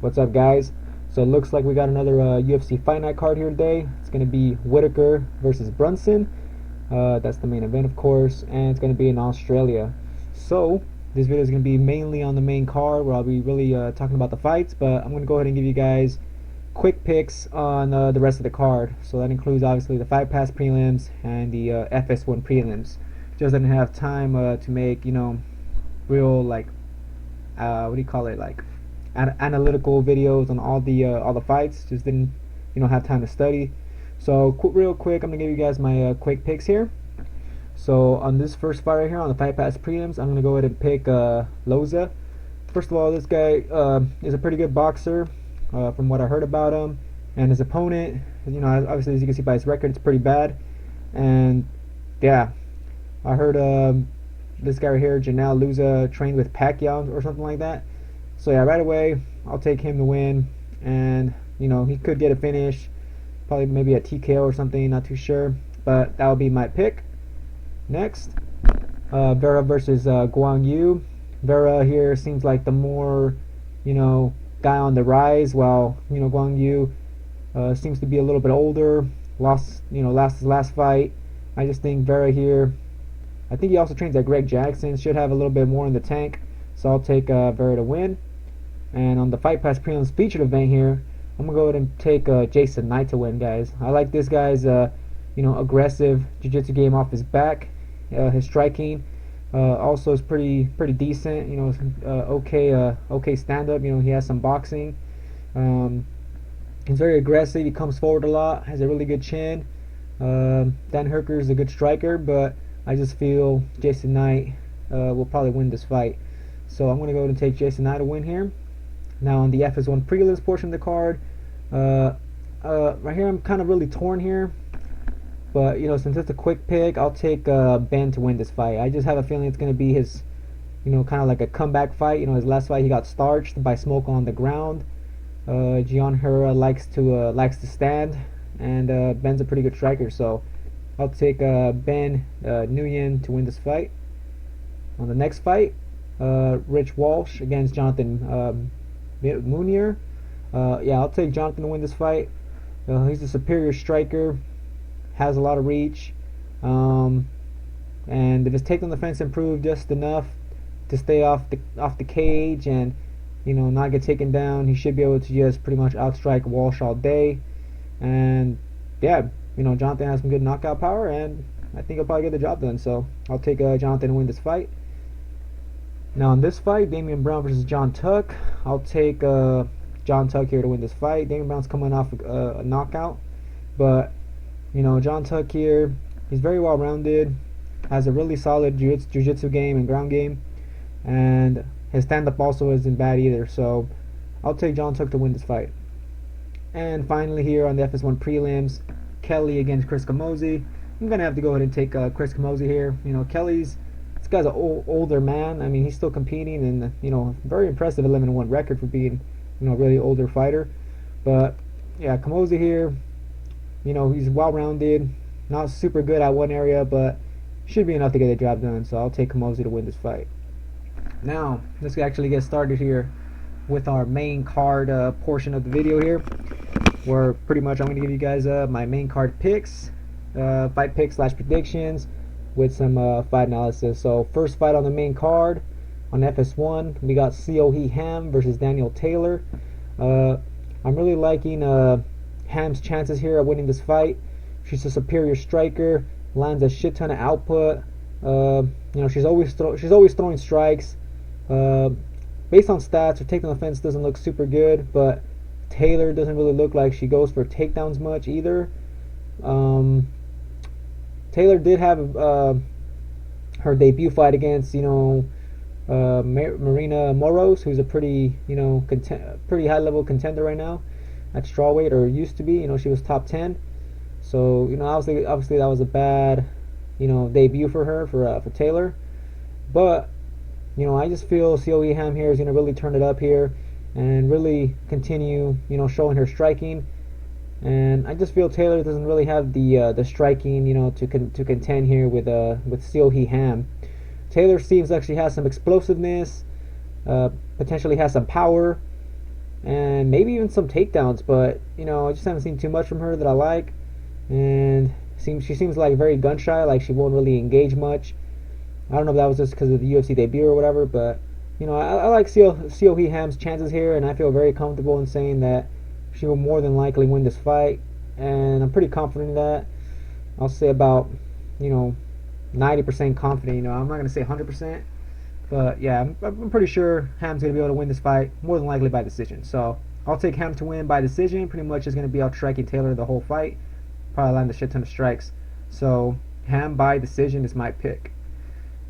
What's up, guys? So it looks like we got another UFC Fight Night card here today. It's going to be Whitaker versus Brunson. That's the main event, of course, and it's going to be in Australia. So this video is going to be mainly on the main card, where I'll be really talking about the fights, but I'm going to go ahead and give you guys quick picks on the rest of the card. So that includes obviously the Fight Pass prelims and the FS1 prelims. Just didn't have time to make real what do you call it, like analytical videos on all the fights. Just didn't have time to study. So real quick, I'm gonna give you guys my quick picks here. So on this first fight right here on the Fight Pass prelims, I'm gonna go ahead and pick Loza. First of all, this guy is a pretty good boxer from what I heard about him, and his opponent, obviously, as you can see by his record, it's pretty bad. And yeah, I heard this guy right here, Janelle Luza, trained with Pacquiao or something like that. So yeah, right away, I'll take him to win, and he could get a finish, probably maybe a TKO or something, not too sure, but that would be my pick. Next, Vera versus Guang Yu. Vera here seems like the more guy on the rise, while Guang Yu seems to be a little bit older. Lost his last fight. I just think Vera here. I think he also trains at Greg Jackson. Should have a little bit more in the tank. So I'll take Vera to win. And on the Fight Pass prelims featured event here, I'm gonna go ahead and take Jason Knight to win, guys. I like this guy's aggressive jiu-jitsu game off his back. His striking also is pretty decent. Okay stand up. He has some boxing. He's very aggressive. He comes forward a lot. Has a really good chin. Dan Herker is a good striker, but I just feel Jason Knight will probably win this fight. So I'm going to go ahead and take Jason Knight to win here. Now on the FS1 prelims portion of the card, right here I'm kind of really torn here. But since it's a quick pick, I'll take Ben to win this fight. I just have a feeling it's going to be his, kind of like a comeback fight. His last fight he got starched by Smoke on the ground. Gian Herrera likes to stand, and Ben's a pretty good striker. So I'll take Ben Nguyen to win this fight. On the next fight, Rich Walsh against Jonathan Mooney. Yeah, I'll take Jonathan to win this fight. He's a superior striker, has a lot of reach, and if his take on the fence improved just enough to stay off the cage and not get taken down, he should be able to just pretty much outstrike Walsh all day. And yeah, Jonathan has some good knockout power, and I think he'll probably get the job done. So I'll take Jonathan to win this fight. Now in this fight, Damian Brown versus John Tuck. I'll take John Tuck here to win this fight. Damian Brown's coming off a knockout, but John Tuck here, he's very well rounded, has a really solid jiu-jitsu game and ground game, and his stand-up also isn't bad either. So I'll take John Tuck to win this fight. And finally here on the FS1 prelims, Kelly against Chris Camozzi. I'm gonna have to go ahead and take Chris Camozzi here. This guy's an older man. I mean, he's still competing, and very impressive 11-1 record for being a really older fighter. But yeah, Camozzi here, he's well-rounded, not super good at one area, but should be enough to get the job done. So I'll take Camozzi to win this fight. Now let's actually get started here with our main card portion of the video here, where pretty much I'm going to give you guys my main card picks, fight picks / predictions, with some fight analysis. So first fight on the main card on FS1, we got COE Ham versus Daniel Taylor. I'm really liking Ham's chances here of winning this fight. She's a superior striker, lands a shit ton of output. She's always throwing strikes. Based on stats, her takedown defense doesn't look super good, but Taylor doesn't really look like she goes for takedowns much either. Taylor did have her debut fight against Marina Moros, who's a pretty pretty high level contender right now at strawweight, or used to be. She was top 10. So obviously that was a bad debut for her, for Taylor. But I just feel COE Ham here is going to really turn it up here and really continue showing her striking. And I just feel Taylor doesn't really have the striking to contend here with COE Ham. Taylor seems like she has some explosiveness, potentially has some power, and maybe even some takedowns. But I just haven't seen too much from her that I like, and she seems like very gun shy, like she won't really engage much. I don't know if that was just because of the UFC debut or whatever, but I like Seohee Ham's chances here, and I feel very comfortable in saying that she will more than likely win this fight, and I'm pretty confident in that. I'll say about 90% confident. I'm not gonna say 100%, but yeah, I'm pretty sure Ham's gonna be able to win this fight, more than likely by decision. So I'll take Ham to win by decision. Pretty much is gonna be out striking Taylor the whole fight, probably land a shit ton of strikes. So Ham by decision is my pick.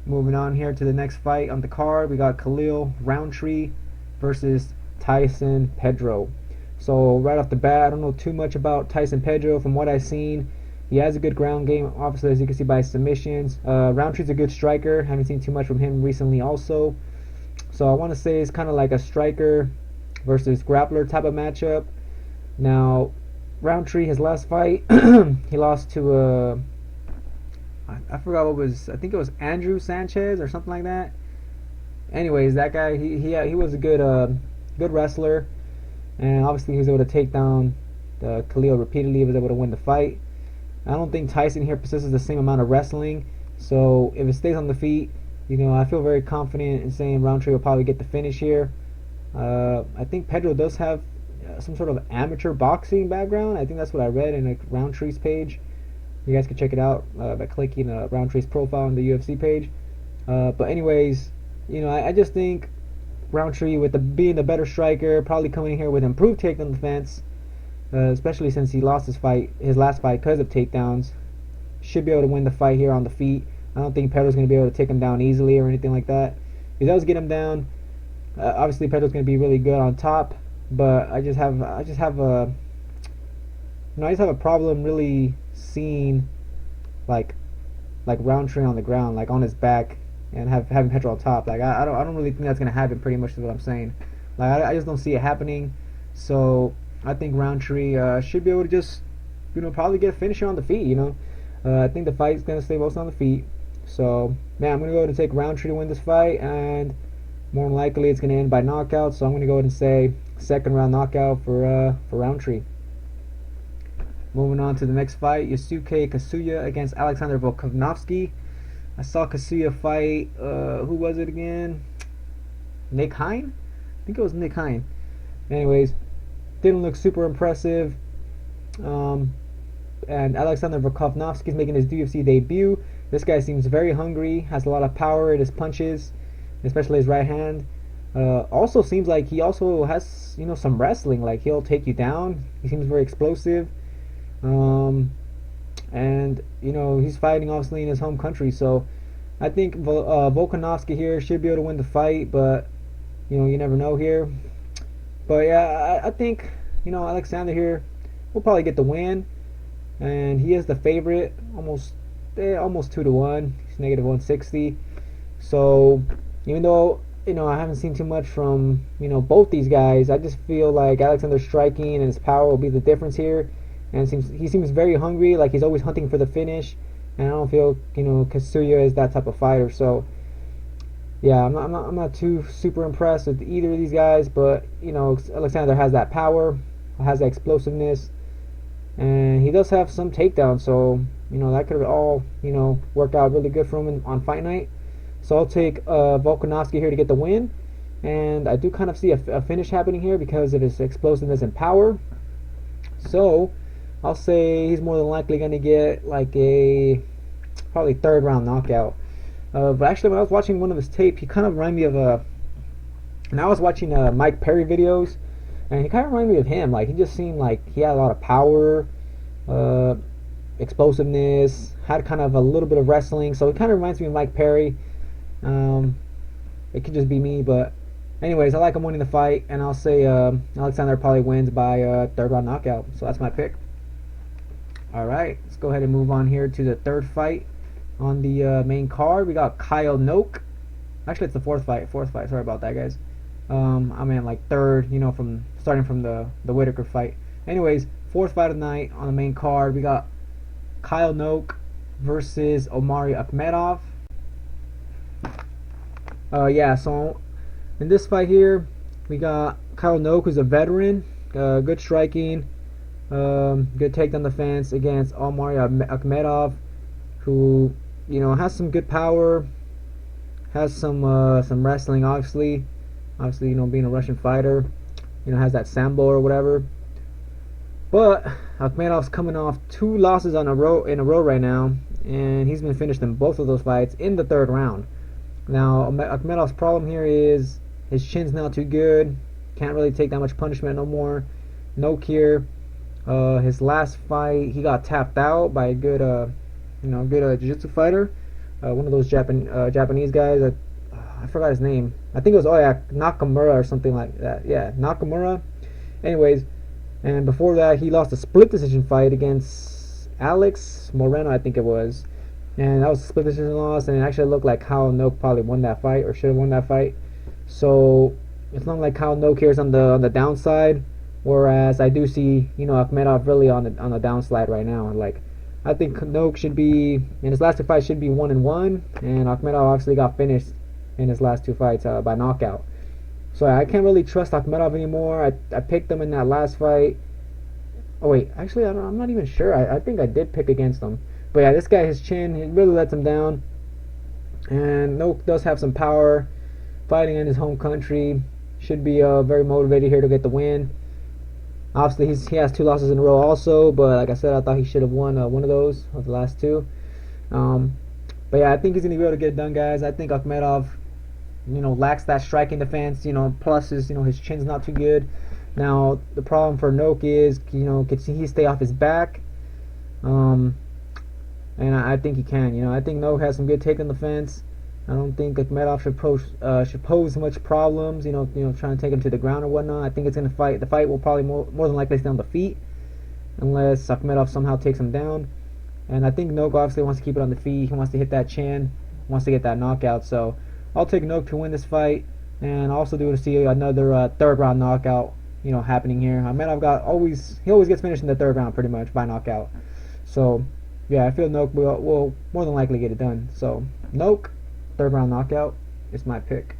Moving on here to the next fight on the card, we got Khalil Roundtree versus Tyson Pedro. So right off the bat, I don't know too much about Tyson Pedro. From what I've seen, he has a good ground game, obviously, as you can see by his submissions. Roundtree's a good striker. Haven't seen too much from him recently also. So I want to say it's kind of like a striker versus grappler type of matchup. Now, Roundtree, his last fight, he lost to I forgot what was. I think it was Andrew Sanchez or something like that. Anyways, that guy, he was a good wrestler, and obviously he was able to take down Khalil repeatedly. He was able to win the fight. I don't think Tyson here possesses the same amount of wrestling, so if it stays on the feet, I feel very confident in saying Roundtree will probably get the finish here. I think Pedro does have some sort of amateur boxing background. I think that's what I read in Roundtree's page. You guys can check it out by clicking Roundtree's profile on the UFC page. But anyways, I just think Roundtree, with being the better striker, probably coming in here with improved takedown defense, especially since he lost his last fight because of takedowns, should be able to win the fight here on the feet. I don't think Pedro's going to be able to take him down easily or anything like that. If he does get him down, obviously Pedro's going to be really good on top. But I just have a problem really seeing like Roundtree on the ground, like on his back, and having Petrole on top. Like I don't really think that's gonna happen. Pretty much is what I'm saying. Like I just don't see it happening. So I think Roundtree should be able to just probably get a finisher on the feet. I think the fight's gonna stay mostly on the feet. So man, I'm gonna go ahead and take Roundtree to win this fight, and more than likely it's gonna end by knockout. So I'm gonna go ahead and say second round knockout for Roundtree. Moving on to the next fight, Yusuke Kazuya against Alexander Volkanovski. I saw Kazuya fight, who was it again? Nick Hine? I think it was Nick Hine. Anyways, didn't look super impressive. And Alexander Volkanovski is making his UFC debut. This guy seems very hungry, has a lot of power in his punches, especially his right hand. Also seems like he also has, some wrestling. Like he'll take you down. He seems very explosive. And he's fighting obviously in his home country, so I think Volkanovski here should be able to win the fight, but you never know here. But yeah, I think Alexander here will probably get the win, and he is the favorite, almost 2-1. He's negative 160. So even though I haven't seen too much from both these guys, I just feel like Alexander's striking and his power will be the difference here. And he seems very hungry, like he's always hunting for the finish. And I don't feel Kazuya is that type of fighter. So yeah, I'm not too super impressed with either of these guys. But Alexander has that power, has that explosiveness, and he does have some takedowns. So that could all work out really good for him on Fight Night. So I'll take Volkanovski here to get the win. And I do kind of see a finish happening here because of his explosiveness and power. So I'll say he's more than likely going to get like a probably third round knockout. But actually, when I was watching one of his tape, he kind of reminded me of and I was watching Mike Perry videos, and he kind of reminded me of him. Like he just seemed like he had a lot of power, explosiveness, had kind of a little bit of wrestling. So it kind of reminds me of Mike Perry. It could just be me, but anyways, I like him winning the fight, and I'll say Alexander probably wins by third round knockout. So that's my pick. Alright, let's go ahead and move on here to the third fight on the main card. We got Kyle Noke. Actually, it's the fourth fight. Sorry about that, guys. I mean, like third, from starting from the Whitaker fight. Anyways, fourth fight of the night on the main card. We got Kyle Noke versus Omari Akhmedov. Yeah, so in this fight here, we got Kyle Noke, who's a veteran, good striking, good takedown defense against Omari Akhmedov, who has some good power, has some wrestling, obviously, being a Russian fighter, has that sambo or whatever. But Akhmedov's coming off 2 losses in a row right now, and he's been finished in both of those fights in the 3rd round. Now Akhmedov's problem here is his chin's not too good, can't really take that much punishment no more. Noke here, his last fight he got tapped out by a good jiu-jitsu fighter, one of those Japanese guys. I forgot his name. I think it was Nakamura or something like that. Yeah, Nakamura. Anyways, and before that he lost a split decision fight against Alex Moreno, I think it was, and that was a split decision loss. And it actually looked like Kyle Noke probably won that fight, or should have won that fight. So it's not like Kyle Noke here is on the downside, whereas I do see Akhmedov really on the downslide right now. Like, I think Noke should be, in his last 2 fights, should be 1-1, and Akhmedov obviously got finished in his last 2 fights by knockout. So I can't really trust Akhmedov anymore. I picked him in that last fight. Oh wait, actually I'm not even sure. I think I did pick against him. But yeah, this guy, his chin, he really lets him down. And Noke does have some power, fighting in his home country. Should be very motivated here to get the win. Obviously, he has 2 losses in a row also, but like I said, I thought he should have won one of those, of the last 2. But yeah, I think he's going to be able to get it done, guys. I think Akhmedov, lacks that striking defense, plus his chin's not too good. Now, the problem for Noke is, can he stay off his back? And I think he can. I think Noke has some good takedown defense. I don't think Akhmedov should pose much problems, trying to take him to the ground or whatnot. I think it's going to fight. The fight will probably more than likely stay on the feet, unless Akhmedov somehow takes him down. And I think Noke obviously wants to keep it on the feet. He wants to hit that chin, wants to get that knockout. So I'll take Noke to win this fight, and also do to see another 3rd round knockout, happening here. Akhmedov always gets finished in the 3rd round pretty much by knockout. So yeah, I feel Noke will more than likely get it done. So Noke, 3rd round knockout is my pick.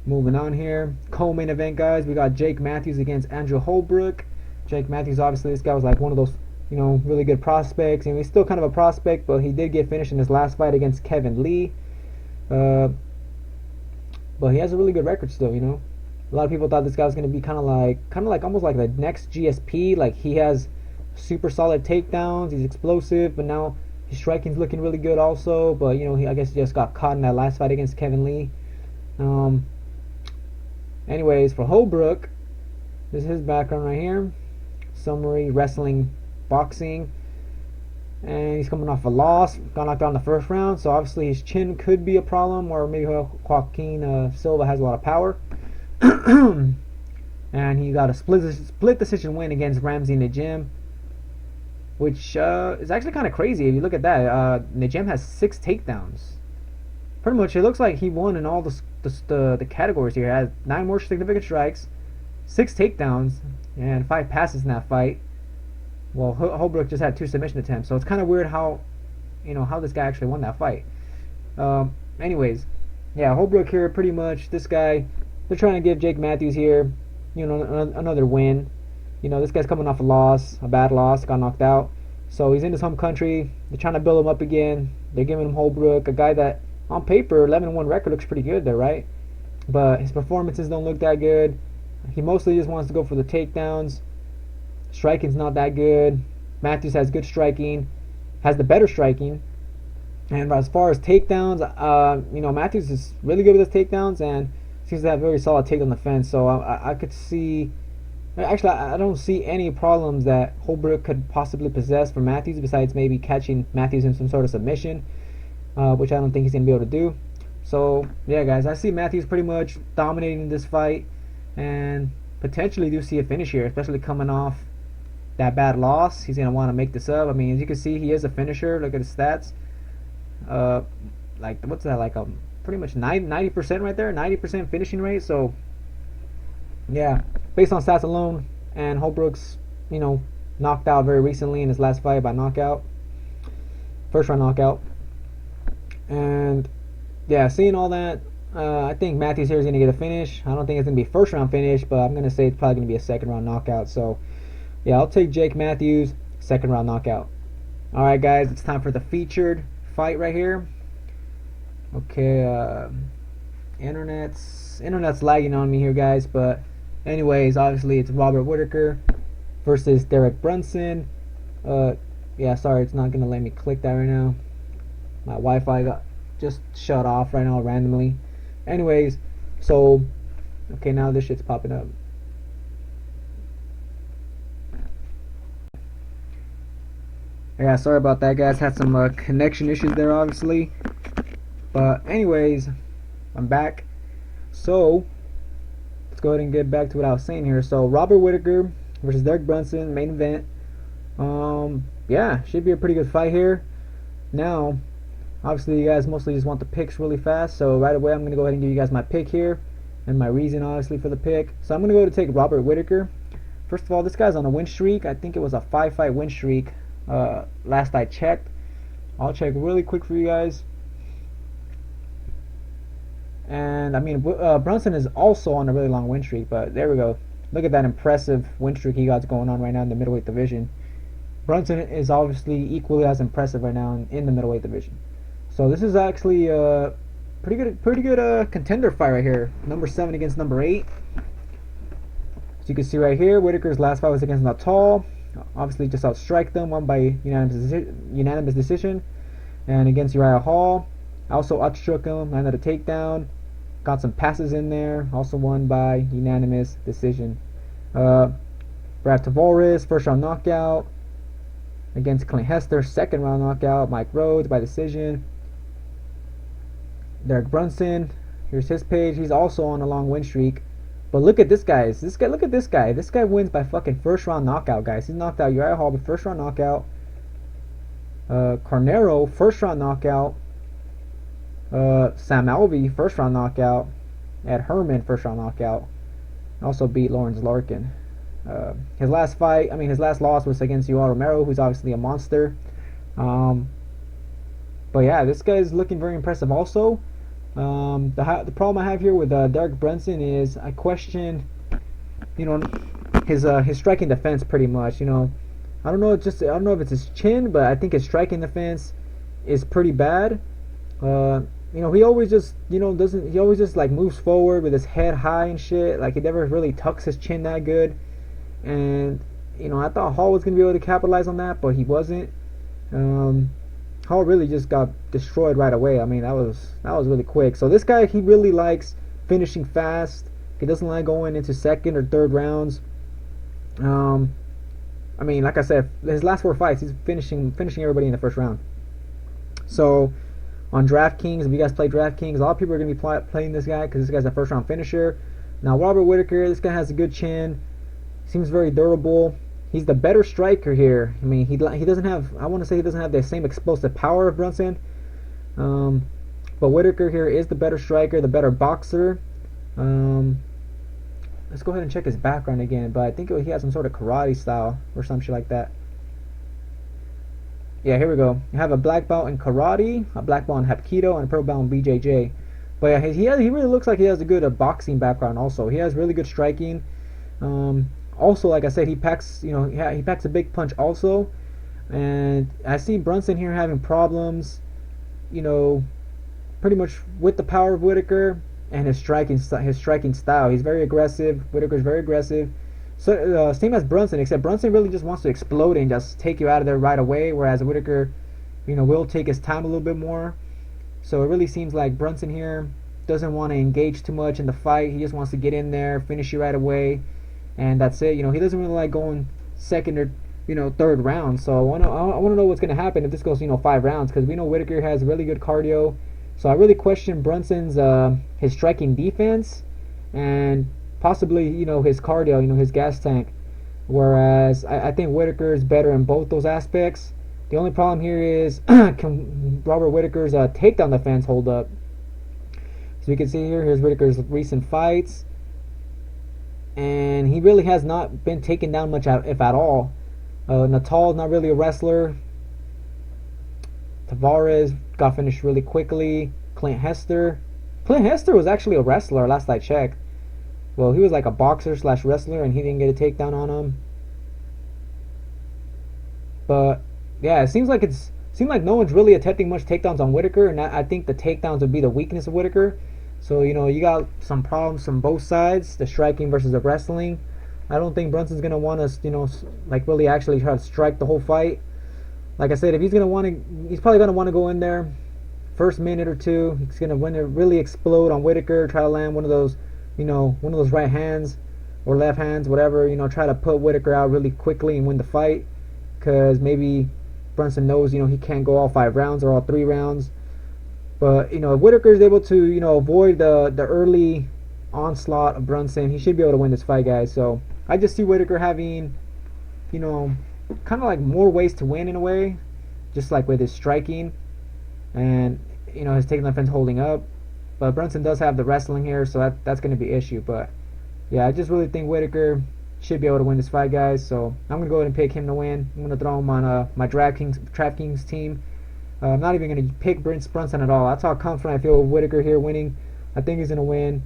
Moving on here, co-main event, guys. We got Jake Matthews against Andrew Holbrook. Jake Matthews, obviously, this guy was like one of those, really good prospects. And he's still kind of a prospect, but he did get finished in his last fight against Kevin Lee. But he has a really good record still. A lot of people thought this guy was going to be kind of like almost like the next GSP. Like, he has super solid takedowns. He's explosive, but now his striking's looking really good also. But I guess he just got caught in that last fight against Kevin Lee. Anyways, for Holbrook, this is his background right here. Summary: wrestling, boxing, and he's coming off a loss. Got knocked out in the 1st round, so obviously his chin could be a problem, or maybe Joaquin Silva has a lot of power. And he got a split decision win against Ramsey Najim, which is actually kind of crazy if you look at that. Najim has 6 takedowns. Pretty much, it looks like he won in all the categories here. He has 9 more significant strikes, 6 takedowns, and 5 passes in that fight. Well, Holbrook just had 2 submission attempts, so it's kind of weird how this guy actually won that fight. Anyways, yeah, Holbrook here, pretty much, this guy, they're trying to give Jake Matthews here, another win. This guy's coming off a bad loss, got knocked out. So he's in his home country. They're trying to build him up again. They're giving him Holbrook, a guy that, on paper, 11-1 record looks pretty good there, right? But his performances don't look that good. He mostly just wants to go for the takedowns. Striking's not that good. Matthews has good striking, has the better striking. And as far as takedowns, Matthews is really good with his takedowns and seems to have very solid takedown defense. So I could see, actually I don't see any problems that Holbrook could possibly possess for Matthews, besides maybe catching Matthews in some sort of submission, which I don't think he's going to be able to do. So yeah, guys, I see Matthews pretty much dominating this fight, and potentially do see a finish here, especially coming off that bad loss. He's going to want to make this up. I mean, as you can see, he is a finisher. Look at his stats. Like, what's that, like pretty much 90% right there, 90% finishing rate. So yeah, based on stats alone, and Holbrook's knocked out very recently in his last fight by knockout, 1st round knockout. And yeah, seeing all that, I think Matthews here is going to get a finish. I don't think it's going to be a first round finish, but I'm going to say it's probably going to be a second round knockout. So, yeah, I'll take Jake Matthews, second round knockout. Alright, guys, it's time for the featured fight right here. Okay, internet's lagging on me here, guys, but anyways, obviously it's Robert Whitaker versus Derek Brunson. Yeah, sorry, it's not going to let me click that right now. My Wi-Fi got just shut off right now randomly. Anyways, so okay, now this shit's popping up. Yeah, sorry about that, guys. Had some connection issues there, obviously. But anyways, I'm back. So let's go ahead and get back to what I was saying here. So Robert Whitaker versus Derek Brunson, main event. Yeah, should be a pretty good fight here. Now, obviously, you guys mostly just want the picks really fast, so right away I'm going to go ahead and give you guys my pick here, and my reason, obviously, for the pick. So I'm going to go to take Robert Whitaker. First of all, this guy's on a win streak. I think it was a 5-fight win streak last I checked. I'll check really quick for you guys. And, I mean, Brunson is also on a really long win streak, but there we go. Look at that impressive win streak he got going on right now in the middleweight division. Brunson is obviously equally as impressive right now in the middleweight division. So this is actually a pretty good contender fight right here. Number 7 against number 8. As you can see right here, Whitaker's last fight was against Natal. Obviously just outstriked them, won by unanimous decision. And against Uriah Hall, also outstruck him, landed a takedown. Got some passes in there, also won by unanimous decision. Brad Tavares, first round knockout. Against Clint Hester, second round knockout. Mike Rhodes by decision. Derek Brunson, here's his page. He's also on a long win streak. But look at this guy. Look at this guy. This guy wins by fucking first round knockout, guys. He's knocked out Uriah Hall by first round knockout. Carnero, first round knockout. Sam Alvey, first round knockout. Ed Herman, first round knockout. Also beat Lawrence Larkin. His last loss was against Yoel Romero, who's obviously a monster. But yeah, this guy's looking very impressive also. The problem I have here with Derek Brunson is I question, his striking defense pretty much. I don't know if it's his chin, but I think his striking defense is pretty bad. He always just like moves forward with his head high and shit. Like he never really tucks his chin that good. And I thought Hall was gonna be able to capitalize on that, but he wasn't. Hall really just got destroyed right away. I mean, that was really quick. So this guy, he really likes finishing fast. He doesn't like going into second or third rounds. I mean, like I said, his last 4 fights, he's finishing everybody in the first round. So on DraftKings, if you guys play DraftKings, a lot of people are going to be playing this guy because this guy's a first round finisher. Now Robert Whitaker, this guy has a good chin, seems very durable. He's the better striker here. I mean, he doesn't have, I want to say he doesn't have the same explosive power of Brunson. But Whitaker here is the better striker, the better boxer. Let's go ahead and check his background again, but I think he has some sort of karate style or some shit like that. Yeah, here we go. You have a black belt in karate, a black belt in Hapkido, and a purple belt in BJJ. But yeah, he really looks like he has a good boxing background also. He has really good striking. Also, like I said, he packs a big punch also. And I see Brunson here having problems, pretty much with the power of Whitaker and his striking style. He's very aggressive. Whitaker's very aggressive. So same as Brunson, except Brunson really just wants to explode and just take you out of there right away, whereas Whitaker, will take his time a little bit more. So it really seems like Brunson here doesn't want to engage too much in the fight. He just wants to get in there, finish you right away, and that's it. He doesn't really like going second or third round. So I want to know what's going to happen if this goes 5 rounds, because we know Whitaker has really good cardio. So I really question Brunson's his striking defense and possibly his cardio, his gas tank. Whereas I think Whitaker is better in both those aspects. The only problem here is can Robert Whitaker's takedown defense hold up? So you can see here's Whitaker's recent fights, and he really has not been taken down much, if at all. Natal's not really a wrestler. Tavares got finished really quickly. Clint Hester, Clint Hester was actually a wrestler last I checked. Well, he was like a boxer slash wrestler, and he didn't get a takedown on him. But yeah, it seems like no one's really attempting much takedowns on Whitaker, and I think the takedowns would be the weakness of Whitaker. So you got some problems from both sides, the striking versus the wrestling. I don't think Brunson's gonna want to like really actually try to strike the whole fight. Like I said, if he's probably gonna want to go in there first minute or two. He's gonna want to really explode on Whitaker, try to land one of those right hands or left hands, whatever. Try to put Whitaker out really quickly and win the fight, because maybe Brunson knows he can't go all 5 rounds or all 3 rounds. But if Whitaker is able to avoid the early onslaught of Brunson, he should be able to win this fight, guys. So I just see Whitaker having kind of like more ways to win in a way, just like with his striking and his takedown defense holding up. But Brunson does have the wrestling here, so that's going to be an issue. But yeah, I just really think Whitaker should be able to win this fight, guys. So I'm going to go ahead and pick him to win. I'm going to throw him on my DraftKings team. I'm not even going to pick Brunson at all. That's how confident I feel with Whitaker here winning. I think he's going to win.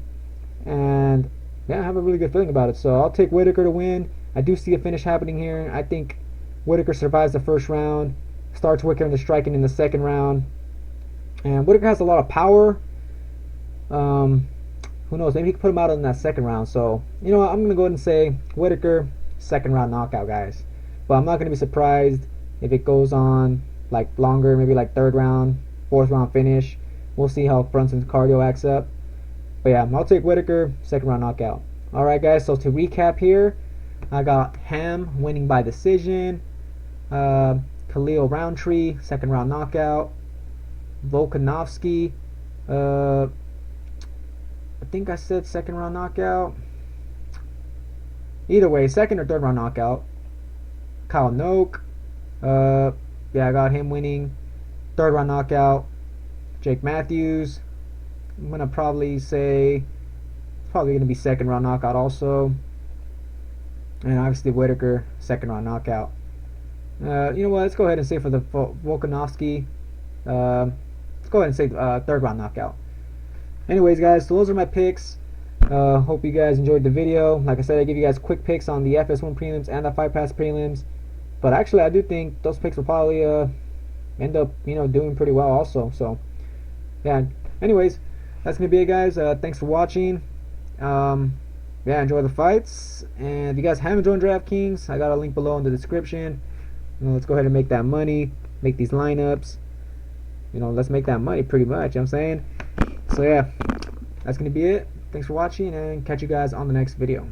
And yeah, I have a really good feeling about it. So I'll take Whitaker to win. I do see a finish happening here. I think Whitaker survives the first round, starts Whitaker in the striking in the second round. And Whitaker has a lot of power. Who knows? Maybe he can put him out in that second round. So, I'm going to go ahead and say Whitaker, second round knockout, guys. But I'm not going to be surprised if it goes on like longer, maybe like third round, fourth round finish. We'll see how Brunson's cardio acts up. But yeah, I'll take Whitaker, second round knockout. Alright, guys, so to recap here, I got Ham winning by decision. Khalil Roundtree, second round knockout. Volkanovski, I think I said second round knockout. Either way, second or third round knockout. Kyle Noke, yeah, I got him winning. Third round knockout. Jake Matthews, I'm gonna probably say probably gonna be second round knockout also. And obviously Whitaker, second round knockout. You know what? Let's go ahead and say for the Volkanovski, let's go ahead and say third round knockout. Anyways, guys, so those are my picks. Hope you guys enjoyed the video. Like I said, I give you guys quick picks on the FS1 prelims and the Fight Pass prelims. But actually, I do think those picks will probably end up, doing pretty well also. So, yeah. Anyways, that's gonna be it, guys. Thanks for watching. Yeah, enjoy the fights. And if you guys haven't joined DraftKings, I got a link below in the description. Let's go ahead and make that money, make these lineups. Let's make that money pretty much, you know what I'm saying? So yeah, that's going to be it. Thanks for watching, and catch you guys on the next video.